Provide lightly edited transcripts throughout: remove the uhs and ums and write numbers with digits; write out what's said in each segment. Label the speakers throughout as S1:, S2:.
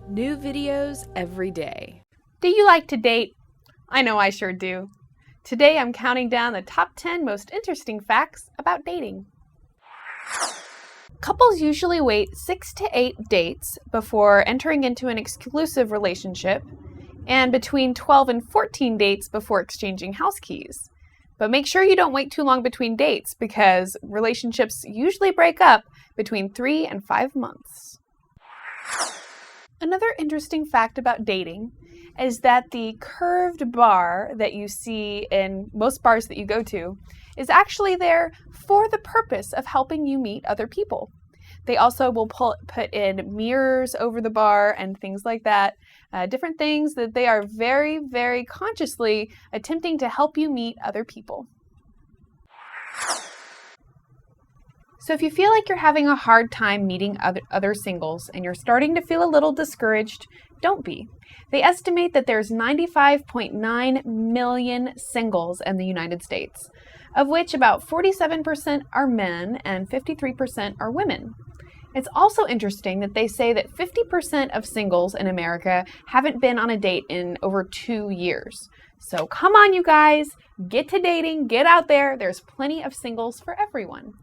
S1: New videos every day.
S2: Do you like to date? I know I sure do. Today I'm counting down the top 10 most interesting facts about dating. Couples usually wait 6 to 8 dates before entering into an exclusive relationship, and between 12 and 14 dates before exchanging house keys. But make sure you don't wait too long between dates because relationships usually break up between 3 and 5 months. Another interesting fact about dating is that the curved bar that you see in most bars that you go to is actually there for the purpose of helping you meet other people. They also will put in mirrors over the bar and things like that, different things that they are very, very consciously attempting to help you meet other people. So if you feel like you're having a hard time meeting other singles and you're starting to feel a little discouraged, don't be. They estimate that there's 95.9 million singles in the United States, of which about 47% are men and 53% are women. It's also interesting that they say that 50% of singles in America haven't been on a date in over 2 years. So come on, you guys, get to dating, get out there. There's plenty of singles for everyone.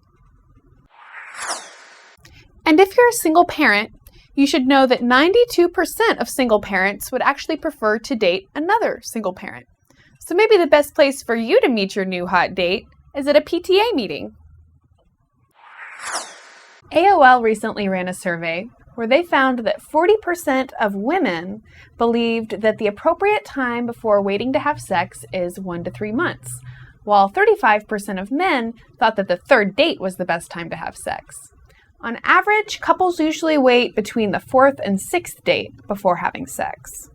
S2: And if you're a single parent, you should know that 92% of single parents would actually prefer to date another single parent. So maybe the best place for you to meet your new hot date is at a PTA meeting. AOL recently ran a survey where they found that 40% of women believed that the appropriate time before waiting to have sex is 1 to 3 months, while 35% of men thought that the third date was the best time to have sex. On average, couples usually wait between the 4th and 6th date before having sex.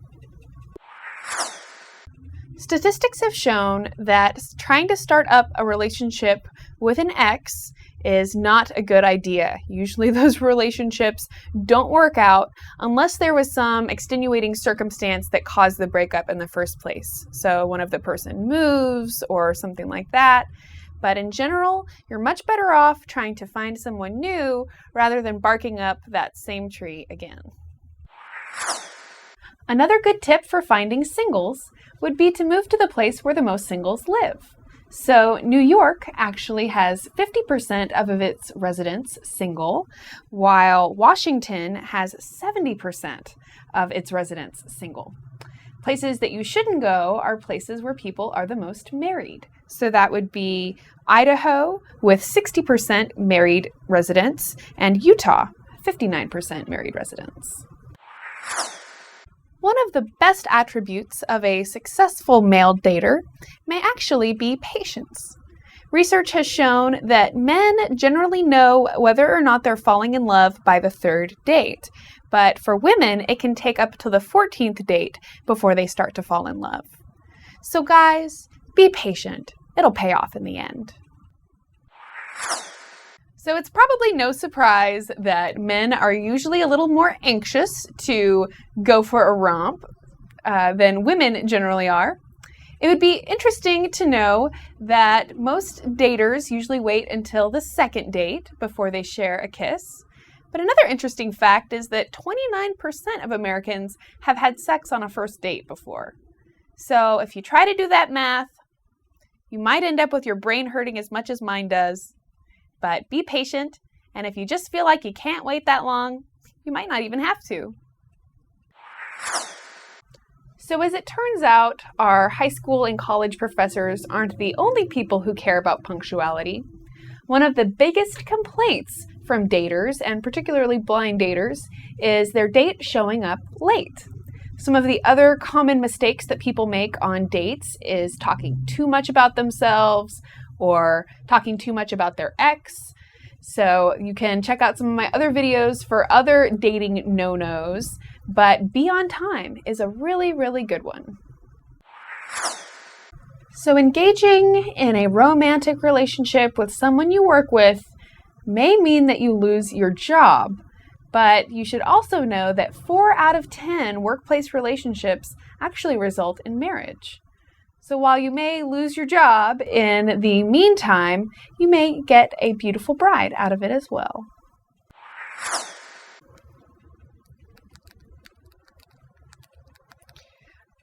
S2: Statistics have shown that trying to start up a relationship with an ex is not a good idea. Usually those relationships don't work out unless there was some extenuating circumstance that caused the breakup in the first place. So one of the person moves or something like that. But in general, you're much better off trying to find someone new rather than barking up that same tree again. Another good tip for finding singles would be to move to the place where the most singles live. So New York actually has 50% of its residents single, while Washington has 70% of its residents single. Places that you shouldn't go are places where people are the most married. So that would be Idaho with 60% married residents and Utah, 59% married residents. One of the best attributes of a successful male dater may actually be patience. Research has shown that men generally know whether or not they're falling in love by the 3rd date, but for women, it can take up to the 14th date before they start to fall in love. So guys, be patient. It'll pay off in the end. So it's probably no surprise that men are usually a little more anxious to go for a romp than women generally are. It would be interesting to know that most daters usually wait until the 2nd date before they share a kiss. But another interesting fact is that 29% of Americans have had sex on a first date before. So if you try to do that math, you might end up with your brain hurting as much as mine does. But be patient, and if you just feel like you can't wait that long, you might not even have to. So as it turns out, our high school and college professors aren't the only people who care about punctuality. One of the biggest complaints from daters, and particularly blind daters, is their date showing up late. Some of the other common mistakes that people make on dates is talking too much about themselves or talking too much about their ex. So you can check out some of my other videos for other dating no-nos, but be on time is a really, really good one. So engaging in a romantic relationship with someone you work with may mean that you lose your job, but you should also know that 4 out of 10 workplace relationships actually result in marriage. So while you may lose your job, in the meantime, you may get a beautiful bride out of it as well.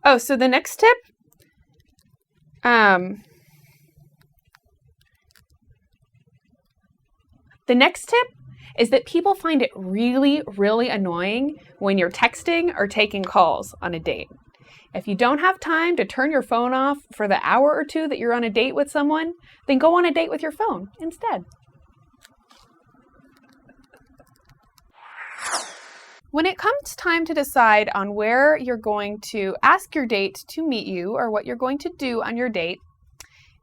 S2: Oh, so the next tip, is that people find it really, really annoying when you're texting or taking calls on a date. If you don't have time to turn your phone off for the hour or two that you're on a date with someone, then go on a date with your phone instead. When it comes time to decide on where you're going to ask your date to meet you or what you're going to do on your date,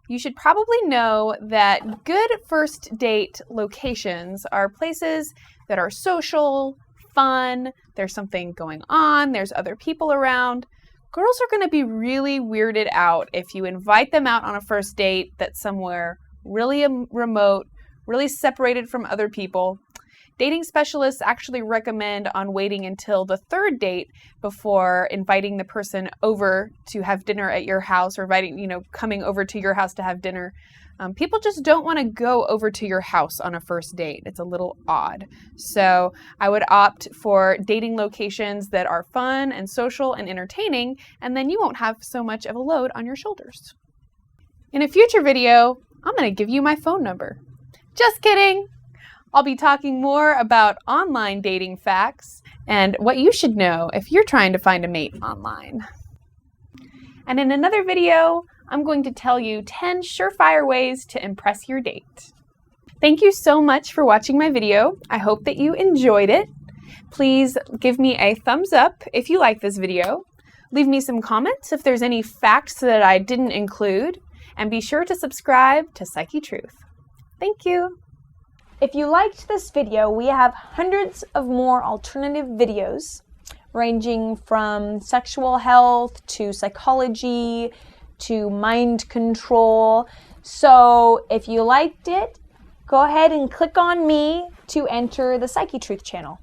S2: you should probably know that good first date locations are places that are social, fun, there's something going on, there's other people around. Girls are going to be really weirded out if you invite them out on a first date that's somewhere really remote, really separated from other people. Dating specialists actually recommend on waiting until the third date before inviting the person over to have dinner at your house or coming over to your house to have dinner. People just don't want to go over to your house on a first date. It's a little odd. So I would opt for dating locations that are fun and social and entertaining, and then you won't have so much of a load on your shoulders. In a future video, I'm going to give you my phone number. Just kidding! I'll be talking more about online dating facts and what you should know if you're trying to find a mate online. And in another video, I'm going to tell you 10 surefire ways to impress your date. Thank you so much for watching my video. I hope that you enjoyed it. Please give me a thumbs up if you like this video. Leave me some comments if there's any facts that I didn't include. And be sure to subscribe to Psychetruth. Thank you.
S3: If you liked this video, we have hundreds of more alternative videos ranging from sexual health to psychology to mind control. So if you liked it, go ahead and click on me to enter the Psychetruth channel.